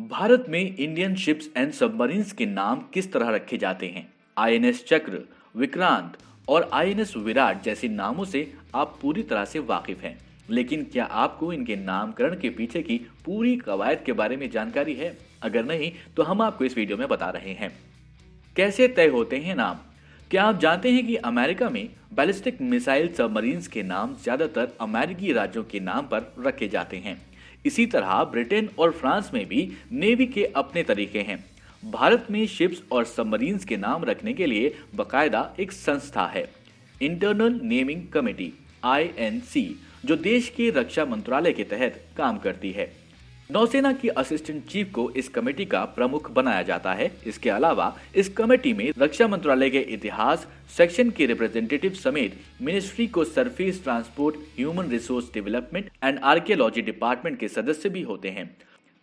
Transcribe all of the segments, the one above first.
भारत में Indian ships and submarines के नाम किस तरह रखे जाते हैं? आईएनएस चक्र, विक्रांत और आईएनएस विराट जैसे नामों से आप पूरी तरह से वाकिफ हैं, लेकिन क्या आपको इनके नामकरण के पीछे की पूरी कवायद के बारे में जानकारी है? अगर नहीं तो हम आपको इस वीडियो में बता रहे हैं। कैसे तय होते हैं नाम? क्या आप जानते हैं कि अमेरिका में बैलिस्टिक मिसाइल सबमरीन्स के नाम ज्यादातर अमेरिकी राज्यों के नाम पर रखे जाते हैं। इसी तरह ब्रिटेन और फ्रांस में भी नेवी के अपने तरीके हैं। भारत में शिप्स और सबमरीन्स के नाम रखने के लिए बकायदा एक संस्था है, इंटरनल नेमिंग कमेटी INC, जो देश के रक्षा मंत्रालय के तहत काम करती है। नौसेना की असिस्टेंट चीफ को इस कमेटी का प्रमुख बनाया जाता है। इसके अलावा इस कमेटी में रक्षा मंत्रालय के इतिहास सेक्शन के रिप्रेजेंटेटिव समेत मिनिस्ट्री को surface transport, human resource development and archaeology department के सदस्य भी होते हैं।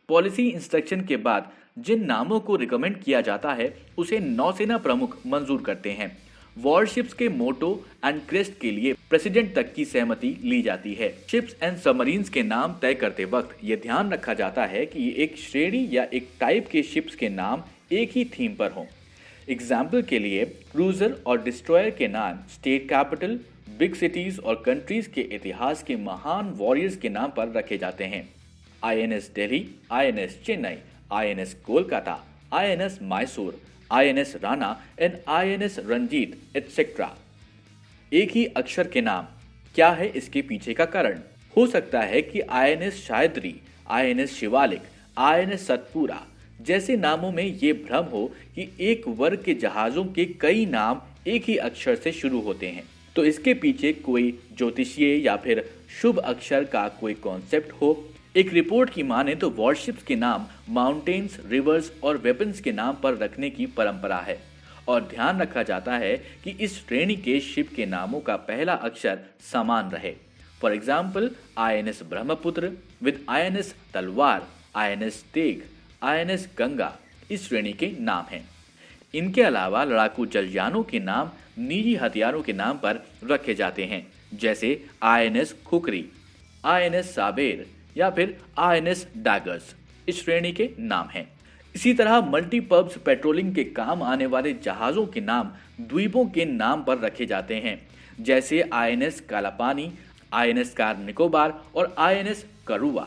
पॉलिसी इंस्ट्रक्शन के बाद जिन नामों को रिकमेंड किया जाता है उसे नौसेना प्रमुख मंजूर करते हैं। वॉरशिप्स के मोटो एंड क्रेस्ट के लिए प्रेसिडेंट तक की सहमति ली जाती है। शिप्स एंड सबमरीन्स के नाम तय करते वक्त ये ध्यान रखा जाता है कि ये एक श्रेणी या एक टाइप के शिप्स के नाम एक ही थीम पर हों। एग्जाम्पल के लिए क्रूजर और डिस्ट्रॉयर के नाम स्टेट कैपिटल, बिग सिटीज और कंट्रीज के इतिहास के महान वॉरियर्स के नाम पर रखे जाते हैं। INS Delhi, INS Chennai, INS Kolkata, INS Mysore, INS Rana and INS Ranjit etcetera. एक ही अक्षर के नाम, क्या है इसके पीछे का कारण? हो सकता है कि INS शायद्री, INS Shivalik, INS Satpura जैसे नामों में ये भ्रम हो कि एक वर्ग के जहाजों के कई नाम एक ही अक्षर से शुरू होते हैं। तो इसके पीछे कोई ज्योतिषीय या फिर शुभ अक्षर का कोई कॉन्सेप्ट हो। एक रिपोर्ट की माने तो वॉरशिप्स के नाम माउंटेन्स, रिवर्स और वेपन्स के नाम पर रखने की परंपरा है और ध्यान रखा जाता है कि इस श्रेणी के शिप के नामों का पहला अक्षर समान रहे। For example INS Brahmaputra with INS तलवार, INS तेग, INS गंगा इस श्रेणी के नाम हैं। इनके अलावा लड़ाकू जलयानों के नाम निजी हथियारों के नाम पर रखे जाते हैं, जैसे INS खुखरी, INS साबेर या फिर INS डैगर्स इस श्रेणी के नाम हैं। इसी तरह मल्टीपर्पज पेट्रोलिंग के काम आने वाले जहाजों के नाम द्वीपों के नाम पर रखे जाते हैं, जैसे INS Kalapani, INS car Nicobar और INS करुआ।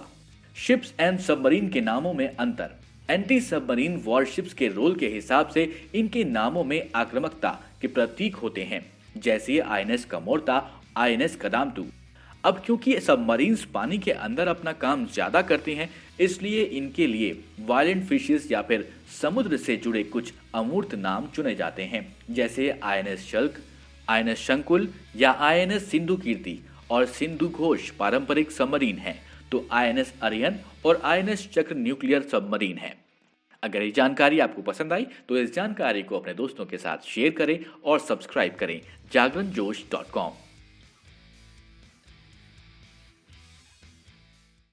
शिप्स एंड सबमरीन के नामों में अंतर। एंटी सबमरीन वॉरशिप्स के रोल के हिसाब से इनके नामों में आक्रामकता के प्रतीक होते हैं, जैसे INS कमोर्ता, INS कदामतू। अब क्योंकि सबमरीन्स पानी के अंदर अपना काम ज्यादा करते हैं, इसलिए इनके लिए वायलेंट फिशेस या फिर समुद्र से जुड़े कुछ अमूर्त नाम चुने जाते हैं, जैसे INS शल्क, INS शंकुल या INS सिंधु कीर्ति और सिंधु घोष पारंपरिक सबमरीन हैं, तो INS अरिहंत और INS चक्र न्यूक्लियर सबमरीन है। अगर ये जानकारी आपको पसंद आई तो इस जानकारी को अपने दोस्तों के साथ शेयर करें और सब्सक्राइब करें जागरणजोश.com।